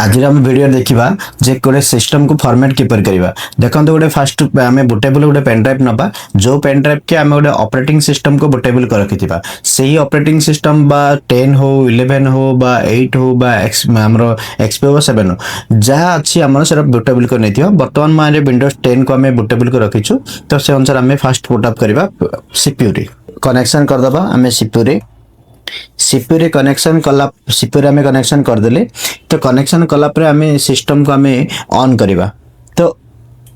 आज हम वीडियो देखा जे गोटे सिस्टम को फॉर्मेट किपर करवा देखो गोटे फास्ट आम बुटेबल गोटे पेन ड्राइव नवा जो पेन ड्राइव के आम गोटे ऑपरेटिंग सिस्टम को बुटेबल कर रखि से ऑपरेटिंग सिस्टम बा 10 हो 11 हो बा 8 हो बा एक्सपी हो 7 हो जहाँ अच्छी आम से बुटेबल कर नहीं बर्तमान मैं विंडोज 10 को आम बुटेबल कर रखीचु तो से अनुसार आम फास्ट बुटअप करवा सीपीयू रे कनेक्शन करदबा आम सीपीयू रे सीपीयू रे कनेक्शन कला सीपीयू रे आम कनेक्शन करदेले तो कनेक्शन कला पर आम सिस्टम को आम ऑन करवा तो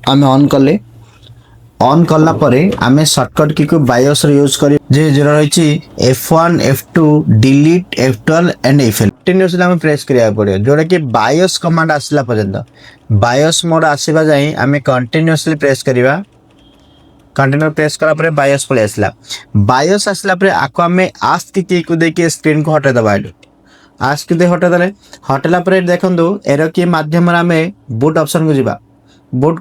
आम ऑन कले ऑन कला परे आम शॉर्टकट की को बायोस रे यूज कर जे जो रही F1 F2 delete F12 and F11 continuously आम प्रेस करिया पड़े जोटा कि बायोस कमांड आसला पर्यंत बायोस मोड आसीबा जाई आम कंटीन्यूअसली प्रेस करवा कंटिन्यू प्रेस कला परे बायोस पळे आसला बायोस आसला परे आको आमे आस्क की को देके स्क्रीन को हटा दबा आस्क दे हटा दले हटला परे देखंदो एरो की माध्यम रे आमे बूट ऑप्शन को जिबा बूट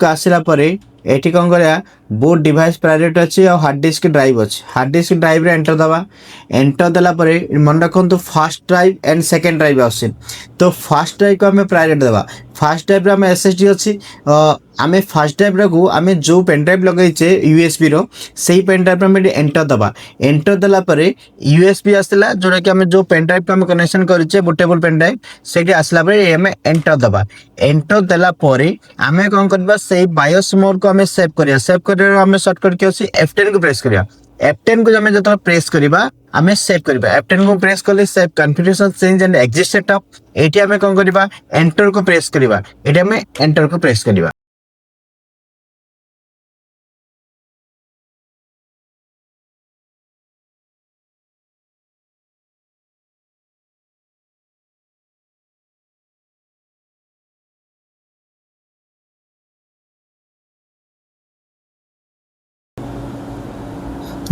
का आसिला परे एठी कौन करिया बूट डिवाइस प्रायोरिटी अच्छी और हार्ड डिस्क ड्राइव अच्छी हार्ड डिस्क ड्राइव रे एंटर दबा एंटर देला परे मन रखंतु first drive and second drive आछे तो फर्स्ट ड्राइव को हमें प्रायोरिटी दबा फर्स्ट ड्राइव रे हमें एसएसडी अच्छी आमे फर्स्ट ड्राइव रे को आमे जो पेन ड्राइव लगैछे यूएसबी रो सेही पेन ड्राइव रे हमें एंटर दबा एंटर देला परे यूएसबी आसला जोरा कि हमें जो पेन ड्राइव को हमें कनेक्शन करिछे बूटेबल पेन ड्राइव सेठी आसला परे हमें एंटर दबा एंटर देला परे आमे कोन करबा सेही बायोस मोड को हमें सेव करिया हमें शॉर्टकट की अछि F10 को प्रेस करिया F10 को हमें जतरा प्रेस करिबा हमें सेव करिबा F10 को प्रेस करले save configuration change and exit setup एठी हमें कोन करिबा एंटर को प्रेस करिबा एठी हमें एंटर को प्रेस करिबा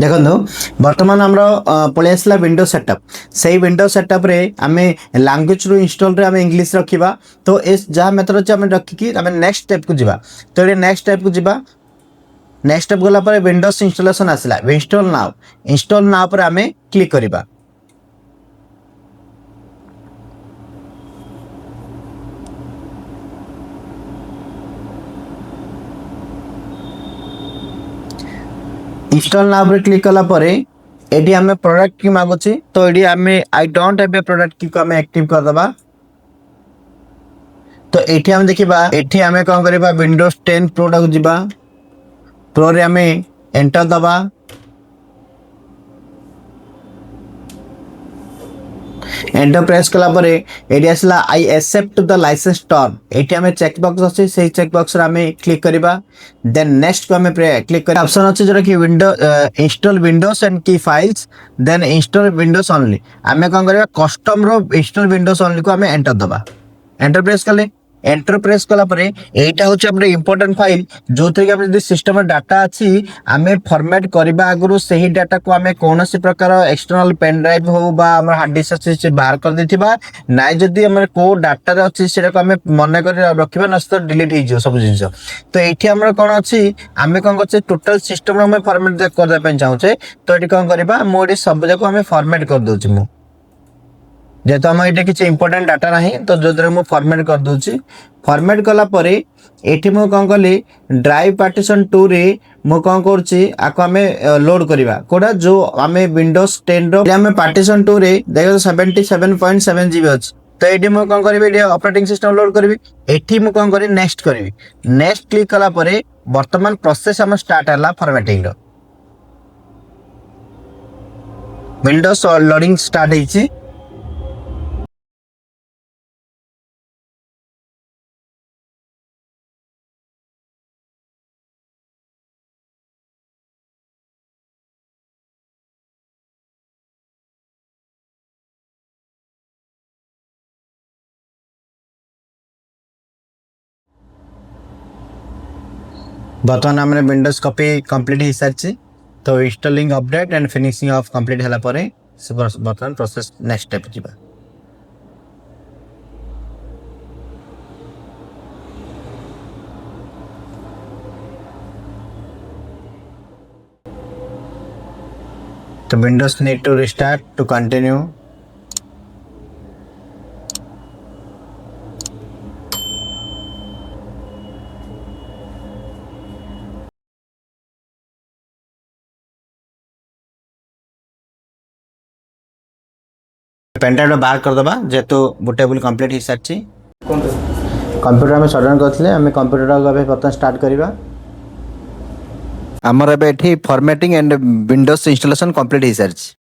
देखो बर्तमान आम पलि आसला विंडो सेटअप से विंडो सेटअप रे आमे लैंग्वेज रू इंस्टॉल रे आमे इंग्लिश रखिबा तो इस जहाँ मेथड अच्छे आमे रखिकी आमे नेक्स्ट स्टेप को जिबा तो ये नेक्स्ट स्टेप को जिबा नेक्स्ट स्टेप गला पर विंडोज इंस्टॉलेशन आसला इंस्टॉल नाउ पर आमे क्लिक करिबा इंस्टॉल नाउ पर क्लिक कला परे एडी हमें प्रोडक्ट की मागुची तो एडी हमें I don't have a product की को हमें एक्टिव कर दबा तो एठी हम देखिबा एठी हमें कोन करबा विंडोज 10 प्रो को जिबा प्रो रे हमें एंटर दबा एंटर प्रेस कला परे एडी आसला I accept the licence term एठी हमें चेक बॉक्स अछि सेही चेक बॉक्स रे हमें क्लिक करबा देन नेक्स्ट को हमें क्लिक कर ऑप्शन अछि जरा कि window install Windows and keep files then install Windows only हमें कोन करबा कस्टम रो इंस्टॉल विंडोज ओनली को हमें एंटर दबा एंटर प्रेस करले एंटर प्रेस कला परे एटा होचे हमरे इंपोर्टेंट फाइल जोथि कि हमरे सिस्टम में डाटा अछि हमें फॉर्मेट करबा आगुरु सही डाटा को हमें कोनोसी प्रकार एक्सटर्नल पेन ड्राइव हो बा हमर हार्ड डिस्क अछि से बाहर कर देथिबा नाइ जदी हमर को डाटा रे अछि सेरा को हमें मन कर रखिबा नस्त डिलीट हो जो सब जिंस तो एठी हमर कोन अछि हमें कोन करछे टोटल सिस्टम रो हमें फॉर्मेट कर दे पन चाहूचे तो एठी कोन करबा मोडी सब जाको हमें फॉर्मेट कर दोछि मु जेतो हम एटे किछ इंपोर्टेंट डाटा नाही तो जोदरे मु फॉर्मेट कर दोछि फॉर्मेट कला परे एठी मु कोन कली ड्राइव पार्टीशन 2 रे मु कोन करछि आको हमें लोड करबा कोडा जो हमें विंडोज 10 रो हमें पार्टीशन 2 रे देखो 77.7 जीबी अछि तो एठी मु कोन करबी एठी ऑपरेटिंग सिस्टम लोड करबी एठी मु कोन करी नेक्स्ट करबी नेक्स्ट क्लिक कला परे वर्तमान प्रोसेस हम स्टार्ट हला फॉर्मेटिंग रो विंडोज लोडिंग स्टार्ट हिची बर्तमान हमने विंडोज कॉपी कंप्लीट हो सारी तो installing update and finishing of complete हला परे बर्तमान प्रोसेस नेक्स्ट स्टेप जीवा तो Windows need to restart to continue pen drive बाहर करदे जेहेतु बुटेबल कंप्लीट हो सारी कंप्यूटर आम सडन करते आम कंप्यूटर बर्तमान स्टार्ट करवा आमर ए formatting and windows installation complete हो सारी।